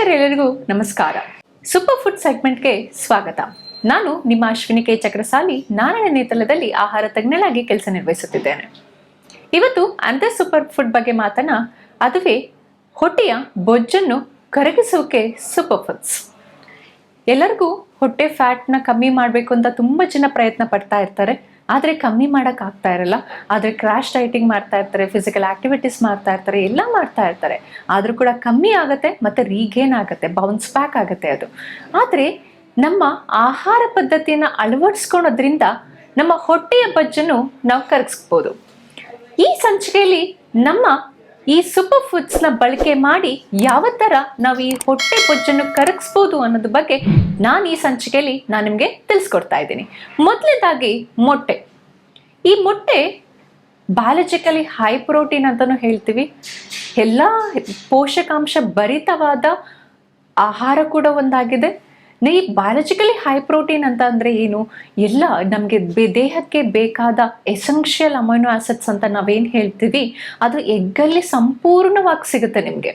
ವೀಕ್ಷಕರೆಲ್ಲರಿಗೂ ನಮಸ್ಕಾರ. Super food ಸೆಗ್ಮೆಂಟ್ಗೆ ಸ್ವಾಗತ. ನಾನು ನಿಮ್ಮ ಅಶ್ವಿನಿ ಕೆ ಚಕ್ರಸಾಲಿ ನಾರಾಯಣ ನೇತೃತ್ವದಲ್ಲಿ ಆಹಾರ ತಜ್ಞಳಾಗಿ ಕೆಲಸ ನಿರ್ವಹಿಸುತ್ತಿದ್ದೇನೆ. ಇವತ್ತು ಅಂಥ ಸೂಪರ್ ಫುಡ್ ಬಗ್ಗೆ ಅದುವೇ ಹೊಟ್ಟೆಯ ಬೊಜ್ಜನ್ನು ಕರಗಿಸೋಕೆ ಸೂಪರ್ ಫುಡ್ಸ್. ಎಲ್ಲರಿಗೂ ಹೊಟ್ಟೆ ಫ್ಯಾಟ್ನ ಕಮ್ಮಿ ಮಾಡಬೇಕು ಅಂತ ತುಂಬ ಜನ ಪ್ರಯತ್ನ ಪಡ್ತಾ ಇರ್ತಾರೆ. ಆದರೆ ಕಮ್ಮಿ ಮಾಡೋಕ್ಕಾಗ್ತಾ ಇರಲ್ಲ. ಆದರೆ ಕ್ರ್ಯಾಶ್ ಡೈಟಿಂಗ್ ಮಾಡ್ತಾ ಇರ್ತಾರೆ, ಫಿಸಿಕಲ್ ಆ್ಯಕ್ಟಿವಿಟೀಸ್ ಮಾಡ್ತಾ ಇರ್ತಾರೆ, ಎಲ್ಲ ಮಾಡ್ತಾ ಇರ್ತಾರೆ. ಆದರೂ ಕೂಡ ಕಮ್ಮಿ ಆಗುತ್ತೆ ಮತ್ತು ರೀಗೇನ್ ಆಗುತ್ತೆ, ಬೌನ್ಸ್ ಬ್ಯಾಕ್ ಆಗುತ್ತೆ ಅದು. ಆದರೆ ನಮ್ಮ ಆಹಾರ ಪದ್ಧತಿಯನ್ನು ಅಳವಡಿಸ್ಕೊಳೋದ್ರಿಂದ ನಮ್ಮ ಹೊಟ್ಟೆಯ ಬೊಜ್ಜನ್ನು ನಾವು ಕರಗಿಸ್ಬೋದು. ಈ ಸಂಚಿಕೆಯಲ್ಲಿ ನಮ್ಮ ಈ ಸೂಪರ್ ಫುಡ್ಸ್ನ ಬಳಕೆ ಮಾಡಿ ಯಾವ ಥರ ನಾವು ಈ ಹೊಟ್ಟೆ ಬೊಜ್ಜನ್ನು ಕರಗಿಸ್ಬೋದು ಅನ್ನೋದ್ರ ಬಗ್ಗೆ ನಾನು ಈ ಸಂಚಿಕೆಯಲ್ಲಿ ನಿಮಗೆ ತಿಳಿಸ್ಕೊಡ್ತಾ ಇದ್ದೀನಿ. ಮೊದಲನೇದಾಗಿ ಮೊಟ್ಟೆ. ಈ ಮೊಟ್ಟೆ ಬಯಾಲಜಿಕಲಿ ಹೈ ಪ್ರೋಟೀನ್ ಅಂತಲೂ ಹೇಳ್ತೀವಿ. ಎಲ್ಲ ಪೋಷಕಾಂಶ ಭರಿತವಾದ ಆಹಾರ ಕೂಡ ಒಂದಾಗಿದೆ. ಈ ಬಯಾಲಜಿಕಲಿ ಹೈ ಪ್ರೋಟೀನ್ ಅಂತ ಅಂದರೆ ಏನು? ಎಲ್ಲ ನಮಗೆ ದೇಹಕ್ಕೆ ಬೇಕಾದ ಎಸೆನ್ಷಿಯಲ್ ಅಮೈನೋ ಆಸಿಡ್ಸ್ ಅಂತ ನಾವೇನು ಹೇಳ್ತೀವಿ ಅದು ಎಗ್ಗಲ್ಲಿ ಸಂಪೂರ್ಣವಾಗಿ ಸಿಗುತ್ತೆ ನಿಮಗೆ.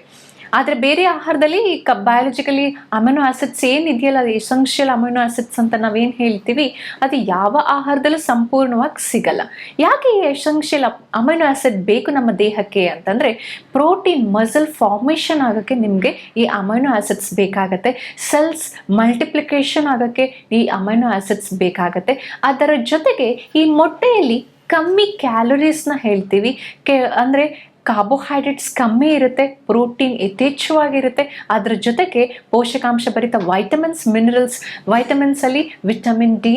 ಆದರೆ ಬೇರೆ ಆಹಾರದಲ್ಲಿ ಈ ಬಯಾಲಜಿಕಲಿ ಅಮೈನೋ ಆಸಿಡ್ಸ್ ಏನಿದೆಯಲ್ಲ, ಅದು ಎಸೆನ್ಷಿಯಲ್ ಅಮೈನೋ ಆಸಿಡ್ಸ್ ಅಂತ ನಾವೇನು ಹೇಳ್ತೀವಿ ಅದು ಯಾವ ಆಹಾರದಲ್ಲೂ ಸಂಪೂರ್ಣವಾಗಿ ಸಿಗಲ್ಲ. ಯಾಕೆ ಈ ಎಸೆನ್ಷಿಯಲ್ ಅಮೈನೋ ಆಸಿಡ್ ಬೇಕು ನಮ್ಮ ದೇಹಕ್ಕೆ ಅಂತಂದರೆ, ಪ್ರೋಟೀನ್ ಮಸಲ್ ಫಾರ್ಮೇಷನ್ ಆಗೋಕ್ಕೆ ನಿಮಗೆ ಈ ಅಮೈನೋ ಆಸಿಡ್ಸ್ ಬೇಕಾಗತ್ತೆ. ಸೆಲ್ಸ್ ಮಲ್ಟಿಪ್ಲಿಕೇಶನ್ ಆಗೋಕ್ಕೆ ಈ ಅಮೈನೋ ಆಸಿಡ್ಸ್ ಬೇಕಾಗತ್ತೆ. ಅದರ ಜೊತೆಗೆ ಈ ಮೊಟ್ಟೆಯಲ್ಲಿ ಕಮ್ಮಿ ಕ್ಯಾಲೋರೀಸ್ನ ಹೇಳ್ತೀವಿ. ಅಂದರೆ ಕಾರ್ಬೋಹೈಡ್ರೇಟ್ಸ್ ಕಮ್ಮಿ ಇರುತ್ತೆ, ಪ್ರೋಟೀನ್ ಯಥೇಚ್ಛವಾಗಿರುತ್ತೆ. ಅದರ ಜೊತೆಗೆ ಪೋಷಕಾಂಶ ಭರಿತ ವೈಟಮಿನ್ಸ್, ಮಿನರಲ್ಸ್, ವೈಟಮಿನ್ಸಲ್ಲಿ ವಿಟಮಿನ್ ಡಿ,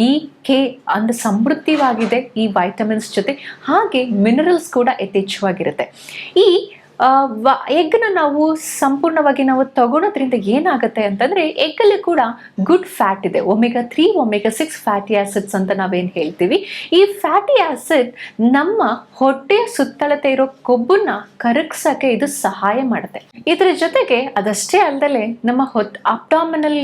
ಇ, ಕೆ ಅಂದರೆ ಸಮೃದ್ಧವಾಗಿದೆ ಈ ವೈಟಮಿನ್ಸ್ ಜೊತೆ. ಹಾಗೆ ಮಿನರಲ್ಸ್ ಕೂಡ ಯಥೇಚ್ಛವಾಗಿರುತ್ತೆ. ಈ ಎಗ್ನ ನಾವು ಸಂಪೂರ್ಣವಾಗಿ ನಾವು ತಗೊಳೋದ್ರಿಂದ ಏನಾಗುತ್ತೆ ಅಂತಂದರೆ, ಎಗ್ಗಲ್ಲಿ ಕೂಡ ಗುಡ್ ಫ್ಯಾಟ್ ಇದೆ. ಒಮೆಗಾ 3, ಒಮೆಗಾ 6 ಫ್ಯಾಟಿ ಆಸಿಡ್ಸ್ ಅಂತ ನಾವೇನು ಹೇಳ್ತೀವಿ. ಈ ಫ್ಯಾಟಿ ಆಸಿಡ್ ನಮ್ಮ ಹೊಟ್ಟೆಯ ಸುತ್ತಳತೆ ಇರೋ ಕೊಬ್ಬನ್ನ ಕರಗಿಸೋಕ್ಕೆ ಇದು ಸಹಾಯ ಮಾಡುತ್ತೆ. ಇದರ ಜೊತೆಗೆ ಅದಷ್ಟೇ ಅಲ್ಲದೆ ನಮ್ಮ ಅಬ್ಡಾಮಿನಲ್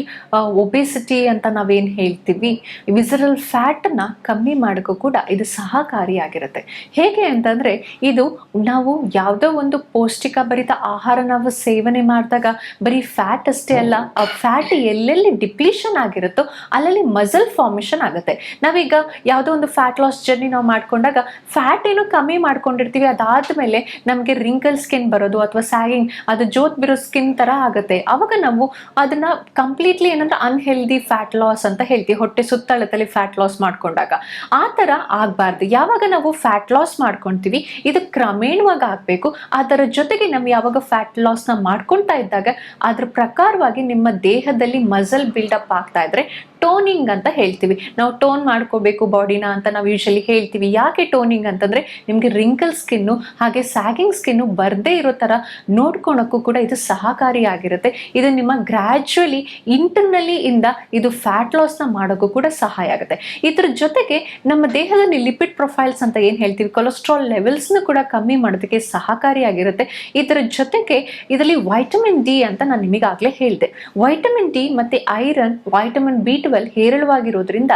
ಒಬೆಸಿಟಿ ಅಂತ ನಾವೇನು ಹೇಳ್ತೀವಿ, ವಿಸರಲ್ ಫ್ಯಾಟನ್ನು ಕಮ್ಮಿ ಮಾಡೋಕ್ಕೂ ಕೂಡ ಇದು ಸಹಕಾರಿಯಾಗಿರುತ್ತೆ. ಹೇಗೆ ಅಂತಂದರೆ, ಇದು ನಾವು ಯಾವುದೋ ಒಂದು ಪೌಷ್ಟಿಕ ಭರಿತ ಆಹಾರ ನಾವು ಸೇವನೆ ಮಾಡಿದಾಗ ಬರೀ ಫ್ಯಾಟ್ ಅಷ್ಟೇ ಅಲ್ಲ, ಆ ಫ್ಯಾಟ್ ಎಲ್ಲೆಲ್ಲಿ ಡಿಪ್ಲೀಷನ್ ಆಗಿರುತ್ತೋ ಅಲ್ಲಲ್ಲಿ ಮಸಲ್ ಫಾರ್ಮೇಷನ್ ಆಗುತ್ತೆ. ನಾವೀಗ ಯಾವುದೋ ಒಂದು ಫ್ಯಾಟ್ ಲಾಸ್ ಜರ್ನಿ ನಾವು ಮಾಡ್ಕೊಂಡಾಗ ಫ್ಯಾಟ್ ಏನೋ ಕಮ್ಮಿ ಮಾಡ್ಕೊಂಡಿರ್ತೀವಿ, ಅದಾದಮೇಲೆ ನಮಗೆ ರಿಂಕಲ್ ಸ್ಕಿನ್ ಬರೋದು ಅಥವಾ ಸ್ಯಾಗಿಂಗ್, ಅದು ಜೋತ್ ಬಿರೋ ಸ್ಕಿನ್ ಥರ ಆಗುತ್ತೆ. ಆವಾಗ ನಾವು ಅದನ್ನು ಕಂಪ್ಲೀಟ್ಲಿ ಏನಂದ್ರೆ ಅನ್ಹೆಲ್ದಿ ಫ್ಯಾಟ್ ಲಾಸ್ ಅಂತ ಹೇಳ್ತೀವಿ, ಹೊಟ್ಟೆ ಸುತ್ತಳತಲ್ಲಿ ಫ್ಯಾಟ್ ಲಾಸ್ ಮಾಡ್ಕೊಂಡಾಗ. ಆ ಥರ ಆಗಬಾರ್ದು. ಯಾವಾಗ ನಾವು ಫ್ಯಾಟ್ ಲಾಸ್ ಮಾಡ್ಕೊಳ್ತೀವಿ ಇದು ಕ್ರಮೇಣವಾಗಿ ಆಗಬೇಕು. ಅದರ ಜೊತೆಗೆ ನಾವು ಯಾವಾಗ ಫ್ಯಾಟ್ ಲಾಸ್ನ ಮಾಡ್ಕೊಳ್ತಾ ಇದ್ದಾಗ ಅದ್ರ ಪ್ರಕಾರವಾಗಿ ನಿಮ್ಮ ದೇಹದಲ್ಲಿ ಮಸಲ್ ಬಿಲ್ಡಪ್ ಆಗ್ತಾ ಇದ್ರೆ ಟೋನಿಂಗ್ ಅಂತ ಹೇಳ್ತೀವಿ. ನಾವು ಟೋನ್ ಮಾಡ್ಕೋಬೇಕು ಬಾಡಿನ ಅಂತ ನಾವು ಯೂಶಲಿ ಹೇಳ್ತೀವಿ. ಯಾಕೆ ಟೋನಿಂಗ್ ಅಂತಂದರೆ, ನಿಮಗೆ ರಿಂಕಲ್ ಸ್ಕಿನ್ನು ಹಾಗೆ ಸ್ಯಾಗಿಂಗ್ ಸ್ಕಿನ್ನು ಬರದೇ ಇರೋ ಥರ ನೋಡ್ಕೊಳಕ್ಕೂ ಕೂಡ ಇದು ಸಹಕಾರಿಯಾಗಿರುತ್ತೆ. ಇದು ನಿಮ್ಮ ಗ್ರ್ಯಾಜುವಲಿ ಇಂಟರ್ನಲಿ ಇಂದ ಇದು ಫ್ಯಾಟ್ ಲಾಸ್ನ ಮಾಡೋಕ್ಕೂ ಕೂಡ ಸಹಾಯ ಆಗುತ್ತೆ. ಇದ್ರ ಜೊತೆಗೆ ನಮ್ಮ ದೇಹದಲ್ಲಿ ಲಿಪಿಡ್ ಪ್ರೊಫೈಲ್ಸ್ ಅಂತ ಏನು ಹೇಳ್ತೀವಿ, ಕೊಲೆಸ್ಟ್ರಾಲ್ ಲೆವೆಲ್ಸ್ನ ಕೂಡ ಕಮ್ಮಿ ಮಾಡೋದಕ್ಕೆ ಸಹಕಾರಿಯಾಗಿರುತ್ತೆ. ಇದರ ಜೊತೆಗೆ ಇದರಲ್ಲಿ ವೈಟಮಿನ್ ಡಿ ಅಂತ ನಾನು ನಿಮಗಾಗಲೇ ಹೇಳಿದೆ. ವೈಟಮಿನ್ ಡಿ ಮತ್ತು ಐರನ್, ವೈಟಮಿನ್ B12 ಹೇರಳವಾಗಿರೋದ್ರಿಂದ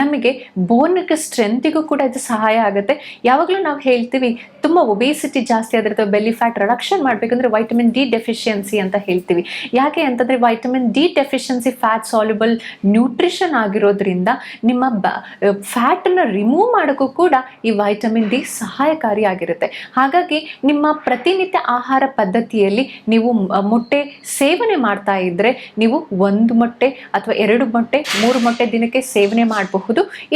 ನಮಗೆ ಬೋನ್ಗೆ ಸ್ಟ್ರೆಂತಿಗೂ ಕೂಡ ಇದು ಸಹಾಯ ಆಗುತ್ತೆ. ಯಾವಾಗಲೂ ನಾವು ಹೇಳ್ತೀವಿ ತುಂಬ ಒಬೇಸಿಟಿ ಜಾಸ್ತಿ ಆಗಿರುತ್ತೆ, ಬೆಲ್ಲಿ ಫ್ಯಾಟ್ ರಿಡಕ್ಷನ್ ಮಾಡಬೇಕಂದ್ರೆ ವೈಟಮಿನ್ ಡಿ ಡೆಫಿಷಿಯನ್ಸಿ ಅಂತ ಹೇಳ್ತೀವಿ. ಯಾಕೆ ಅಂತಂದರೆ, vitamin D deficiency fat soluble nutrition ಆಗಿರೋದ್ರಿಂದ ನಿಮ್ಮ ಫ್ಯಾಟನ್ನು ರಿಮೂವ್ ಮಾಡೋಕ್ಕೂ ಕೂಡ ಈ ವೈಟಮಿನ್ ಡಿ ಸಹಾಯಕಾರಿಯಾಗಿರುತ್ತೆ. ಹಾಗಾಗಿ ನಿಮ್ಮ ಪ್ರತಿನಿತ್ಯ ಆಹಾರ ಪದ್ಧತಿಯಲ್ಲಿ ನೀವು ಮೊಟ್ಟೆ ಸೇವನೆ ಮಾಡ್ತಾ ಇದ್ದರೆ ನೀವು 1 ಮೊಟ್ಟೆ ಅಥವಾ 2 ಮೊಟ್ಟೆ 3 ಮೊಟ್ಟೆ ದಿನಕ್ಕೆ ಸೇವನೆ ಮಾಡಬಹುದು.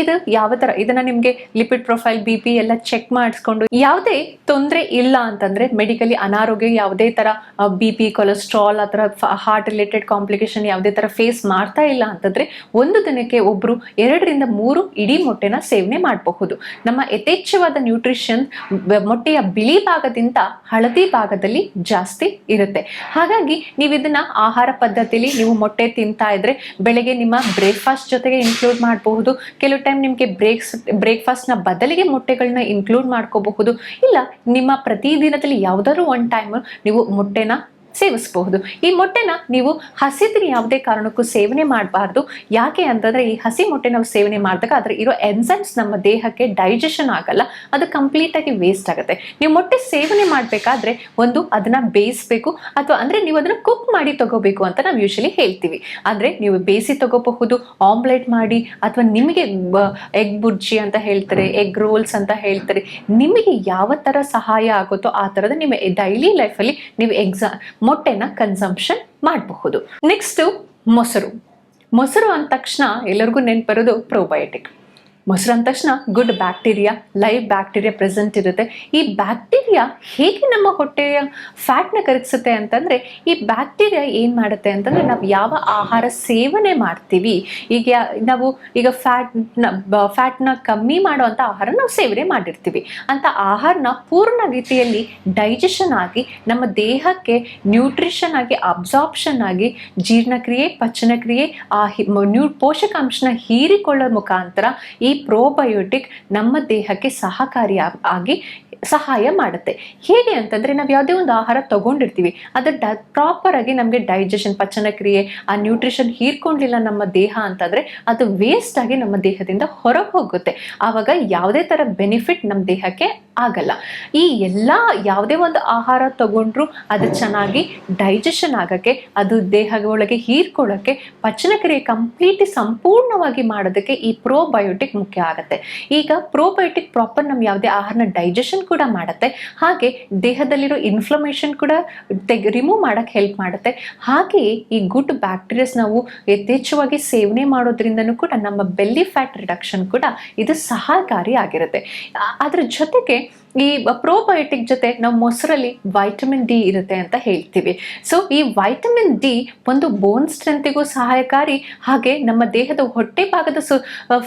ಇದು ಯಾವ ಥರ ಇದನ್ನು ನಿಮಗೆ ಲಿಪಿಡ್ ಪ್ರೊಫೈಲ್, BP ಎಲ್ಲ ಚೆಕ್ ಮಾಡಿಸ್ಕೊಂಡು ಯಾವುದೇ ತೊಂದರೆ ಇಲ್ಲ ಅಂತಂದರೆ, ಮೆಡಿಕಲಿ ಅನಾರೋಗ್ಯ ಯಾವುದೇ ಥರ BP, ಕೊಲೆಸ್ಟ್ರಾಲ್ ಆ ಥರ ಹಾರ್ಟ್ ರಿಲೇಟೆಡ್ ಕಾಂಪ್ಲಿಕೇಶನ್ ಯಾವುದೇ ಥರ ಫೇಸ್ ಮಾಡ್ತಾ ಇಲ್ಲ ಅಂತಂದರೆ ಒಂದು ದಿನಕ್ಕೆ ಒಬ್ಬರು 2ರಿಂದ 3 ಇಡೀ ಮೊಟ್ಟೆನ ಸೇವನೆ ಮಾಡಬಹುದು. ನಮ್ಮ ಯಥೇಚ್ಛವಾದ ನ್ಯೂಟ್ರಿಷನ್ ಮೊಟ್ಟೆಯ ಬಿಳಿ ಭಾಗದಿಂದ ಹಳದಿ ಭಾಗದಲ್ಲಿ ಜಾಸ್ತಿ ಇರುತ್ತೆ. ಹಾಗಾಗಿ ನೀವು ಇದನ್ನ ಆಹಾರ ಪದ್ಧತಿಯಲ್ಲಿ ನೀವು ಮೊಟ್ಟೆ ತಿಂತಾ ಇದ್ರೆ ಬೆಳಗ್ಗೆ ನಿಮ್ಮ ಬ್ರೇಕ್ಫಾಸ್ಟ್ ಜೊತೆಗೆ ಇನ್ಕ್ಲೂಡ್ ಮಾಡಬಹುದು. ಕೆಲವು ಟೈಮ್ ನಿಮಗೆ ಬ್ರೇಕ್ಫಾಸ್ಟ್ನ ಬದಲಿಗೆ ಮೊಟ್ಟೆಗಳನ್ನ ಇನ್ಕ್ಲೂಡ್ ಮಾಡ್ಕೋಬಹುದು. ಇಲ್ಲ ನಿಮ್ಮ ಪ್ರತಿದಿನದಲ್ಲಿ ಯಾವುದಾದ್ರು ಒಂದು ಟೈಮ್ ನೀವು ಮೊಟ್ಟೆನ ಸೇವಿಸಬಹುದು. ಈ ಮೊಟ್ಟೆನ ನೀವು ಹಸಿದಿನ ಯಾವುದೇ ಕಾರಣಕ್ಕೂ ಸೇವನೆ ಮಾಡಬಾರ್ದು. ಯಾಕೆ ಅಂತಂದ್ರೆ ಈ ಹಸಿ ಮೊಟ್ಟೆ ನಾವು ಸೇವನೆ ಮಾಡಿದಾಗ ಅದ್ರ ಇರೋ ಎನ್ಸೈಮ್ಸ್ ನಮ್ಮ ದೇಹಕ್ಕೆ ಡೈಜೆಷನ್ ಆಗಲ್ಲ, ಅದು ಕಂಪ್ಲೀಟ್ ಆಗಿ ವೇಸ್ಟ್ ಆಗುತ್ತೆ. ನೀವು ಮೊಟ್ಟೆ ಸೇವನೆ ಮಾಡಬೇಕಾದ್ರೆ ಒಂದು ಅದನ್ನ ಬೇಯಿಸಬೇಕು, ಅಥವಾ ಅಂದ್ರೆ ನೀವು ಅದನ್ನ ಕುಕ್ ಮಾಡಿ ತಗೋಬೇಕು ಅಂತ ನಾವು ಯೂಶಲಿ ಹೇಳ್ತೀವಿ. ಆದ್ರೆ ನೀವು ಬೇಯಿಸಿ ತಗೋಬಹುದು, ಆಮ್ಲೆಟ್ ಮಾಡಿ, ಅಥವಾ ನಿಮಗೆ ಎಗ್ ಬುರ್ಜಿ ಅಂತ ಹೇಳ್ತಾರೆ, ಎಗ್ ರೋಲ್ಸ್ ಅಂತ ಹೇಳ್ತಾರೆ, ನಿಮಗೆ ಯಾವ ತರ ಸಹಾಯ ಆಗುತ್ತೋ ಆ ತರದ ನಿಮ್ಮ ಡೈಲಿ ಲೈಫಲ್ಲಿ ನೀವು ಮೊಟ್ಟೆನ ಕನ್ಸಂಪ್ಷನ್ ಮಾಡಬಹುದು. ನೆಕ್ಸ್ಟ್ ಮೊಸರು ಅಂದ ತಕ್ಷಣ ಎಲ್ಲರಿಗೂ ನೆನಪು ಬರೋದು ಪ್ರೋಬಯೋಟಿಕ್. ಮೊಸರು ಅಂದ ತಕ್ಷಣ good bacteria, live bacteria present ಇರುತ್ತೆ. ಈ ಬ್ಯಾಕ್ಟೀರಿಯಾ ಹೇಗೆ ನಮ್ಮ ಹೊಟ್ಟೆಯ ಫ್ಯಾಟ್ನ ಕರಗಿಸುತ್ತೆ ಅಂತಂದರೆ, ಈ ಬ್ಯಾಕ್ಟೀರಿಯಾ ಏನು ಮಾಡುತ್ತೆ ಅಂತಂದರೆ, ನಾವು ಯಾವ ಆಹಾರ ಸೇವನೆ ಮಾಡ್ತೀವಿ, ಈಗ ಫ್ಯಾಟ್ನ ಕಮ್ಮಿ ಮಾಡುವಂಥ ಆಹಾರ ನಾವು ಸೇವನೆ ಮಾಡಿರ್ತೀವಿ, ಅಂತ ಆಹಾರನ ಪೂರ್ಣ ರೀತಿಯಲ್ಲಿ ಡೈಜೆಷನ್ ಆಗಿ ನಮ್ಮ ದೇಹಕ್ಕೆ ನ್ಯೂಟ್ರಿಷನ್ ಆಗಿ ಅಬ್ಸಾರ್ಪ್ಷನ್ ಆಗಿ ಜೀರ್ಣಕ್ರಿಯೆ, ಪಚನಕ್ರಿಯೆ, ಪೋಷಕಾಂಶನ ಹೀರಿಕೊಳ್ಳೋ ಮುಖಾಂತರ ಈ ಪ್ರೋಬಯೋಟಿಕ್ ನಮ್ಮ ದೇಹಕ್ಕೆ ಸಹಾಯ ಮಾಡುತ್ತೆ. ಹೇಗೆ ಅಂತಂದ್ರೆ, ನಾವು ಯಾವುದೇ ಒಂದು ಆಹಾರ ತಗೊಂಡಿರ್ತೀವಿ, ಅದ್ರ ಪ್ರಾಪರ್ ಆಗಿ ನಮಗೆ ಡೈಜೆಷನ್, ಪಚನಕ್ರಿಯೆ, ಆ ನ್ಯೂಟ್ರಿಷನ್ ಹೀರ್ಕೊಂಡಿಲ್ಲ ನಮ್ಮ ದೇಹ ಅಂತಂದ್ರೆ ಅದು ವೇಸ್ಟ್ ಆಗಿ ನಮ್ಮ ದೇಹದಿಂದ ಹೊರಗೆ ಹೋಗುತ್ತೆ. ಆವಾಗ ಯಾವುದೇ ತರ ಬೆನಿಫಿಟ್ ನಮ್ಮ ದೇಹಕ್ಕೆ ಆಗಲ್ಲ. ಈ ಎಲ್ಲ ಯಾವುದೇ ಒಂದು ಆಹಾರ ತಗೊಂಡ್ರು ಅದು ಚೆನ್ನಾಗಿ ಡೈಜೆಷನ್ ಆಗಕ್ಕೆ, ಅದು ದೇಹದ ಒಳಗೆ ಹೀರ್ಕೊಳ್ಳೋಕ್ಕೆ, ಪಚನಕ್ರಿಯೆ ಸಂಪೂರ್ಣವಾಗಿ ಮಾಡೋದಕ್ಕೆ ಈ ಪ್ರೋಬಯೋಟಿಕ್ ಮುಖ್ಯ ಆಗುತ್ತೆ. ಈಗ ಪ್ರೋಬಯೋಟಿಕ್ ಪ್ರಾಪರ್ ನಮ್ಮ ಯಾವುದೇ ಆಹಾರನ ಡೈಜೆಷನ್ ಕೂಡ ಮಾಡುತ್ತೆ, ಹಾಗೆ ದೇಹದಲ್ಲಿರೋ ಇನ್ಫ್ಲಮೇಷನ್ ಕೂಡ ರಿಮೂವ್ ಮಾಡಕ್ಕೆ ಹೆಲ್ಪ್ ಮಾಡುತ್ತೆ. ಹಾಗೆಯೇ ಈ ಗುಡ್ ಬ್ಯಾಕ್ಟೀರಿಯಾಸ್ ನಾವು ಯಥೇಚ್ಛವಾಗಿ ಸೇವನೆ ಮಾಡೋದ್ರಿಂದನೂ ಕೂಡ ನಮ್ಮ ಬೆಲ್ಲಿ ಫ್ಯಾಟ್ ರಿಡಕ್ಷನ್ ಕೂಡ ಇದು ಸಹಕಾರಿ ಆಗಿರುತ್ತೆ. ಅದ್ರ ಜೊತೆಗೆ ಈ ಪ್ರೋಬಯೋಟಿಕ್ ಜೊತೆ ನಾವು ಮೊಸರಲ್ಲಿ ವೈಟಮಿನ್ ಡಿ ಇರುತ್ತೆ ಅಂತ ಹೇಳ್ತೀವಿ. ಸೊ ಈ ವೈಟಮಿನ್ ಡಿ ಒಂದು ಬೋನ್ ಸ್ಟ್ರೆಂತಿಗೂ ಸಹಾಯಕಾರಿ, ಹಾಗೆ ನಮ್ಮ ದೇಹದ ಹೊಟ್ಟೆ ಭಾಗದ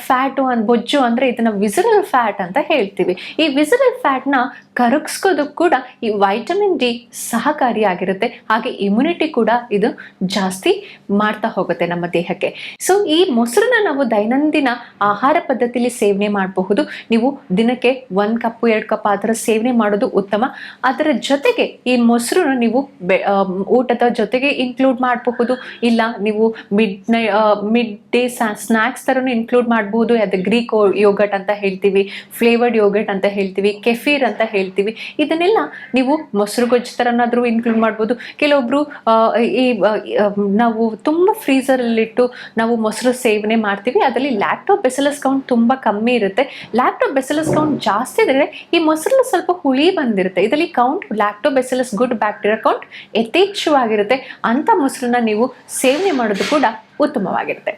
ಫ್ಯಾಟು ಬೊಜ್ಜು ಅಂದ್ರೆ ಇದನ್ನ ವಿಸರಲ್ ಫ್ಯಾಟ್ ಅಂತ ಹೇಳ್ತೀವಿ. ಈ ವಿಸರಲ್ ಫ್ಯಾಟ್ನ ಕರಗಿಸ್ಕೋದಕ್ಕೂ ಕೂಡ ಈ ವೈಟಮಿನ್ ಡಿ ಸಹಕಾರಿಯಾಗಿರುತ್ತೆ. ಹಾಗೆ ಇಮ್ಯುನಿಟಿ ಕೂಡ ಇದು ಜಾಸ್ತಿ ಮಾಡ್ತಾ ಹೋಗುತ್ತೆ ನಮ್ಮ ದೇಹಕ್ಕೆ. ಸೊ ಈ ಮೊಸರನ್ನ ನಾವು ದೈನಂದಿನ ಆಹಾರ ಪದ್ಧತಿಯಲ್ಲಿ ಸೇವನೆ ಮಾಡಬಹುದು. ನೀವು ದಿನಕ್ಕೆ 1 ಕಪ್ 2 ಕಪ್ ಆ ಥರ ಸೇವನೆ ಮಾಡೋದು ಉತ್ತಮ. ಅದರ ಜೊತೆಗೆ ಈ ಮೊಸರು ನೀವು ಊಟದ ಜೊತೆಗೆ ಇನ್ಕ್ಲೂಡ್ ಮಾಡಬಹುದು, ಇಲ್ಲ ನೀವು ಮಿಡ್ ಡೇ ಸ್ನ್ಯಾಕ್ಸ್ ಥರನೂ ಇನ್ಕ್ಲೂಡ್ ಮಾಡಬಹುದು. ಅದು ಗ್ರೀಕ್ ಯೋಗಟ್ ಅಂತ ಹೇಳ್ತೀವಿ, ಫ್ಲೇವರ್ಡ್ ಯೋಗಟ್ ಅಂತ ಹೇಳ್ತೀವಿ, ಕೆಫೀರ್ ಅಂತ ಹೇಳ್ತೀವಿ. ಇದನ್ನೆಲ್ಲ ನೀವು ಮೊಸರು ಗೊಜ್ಜು ಥರನಾದರೂ ಇನ್ಕ್ಲೂಡ್ ಮಾಡ್ಬೋದು. ಕೆಲವೊಬ್ರು ನಾವು ತುಂಬ ಫ್ರೀಸರಲ್ಲಿಟ್ಟು ನಾವು ಮೊಸರು ಸೇವನೆ ಮಾಡ್ತೀವಿ, ಅದರಲ್ಲಿ ಲ್ಯಾಕ್ಟೋಬೆಸಿಲಸ್ ಕೌಂಟ್ ತುಂಬ ಕಮ್ಮಿ ಇರುತ್ತೆ. ಲ್ಯಾಕ್ಟೋಬೆಸಿಲಸ್ ಕೌಂಟ್ ಜಾಸ್ತಿ ಇದ್ರೆ ಈ ಮೊಸರಲ್ಲಿ ಸ್ವಲ್ಪ ಹುಳಿ ಬಂದಿರುತ್ತೆ, ಇದರಲ್ಲಿ count lactobacillus good bacteria count ಯಥೇಚ್ಛವಾಗಿರುತ್ತೆ. ಅಂತ ಮೊಸರನ್ನ ನೀವು ಸೇವನೆ ಮಾಡೋದು ಕೂಡ ಉತ್ತಮವಾಗಿರುತ್ತೆ.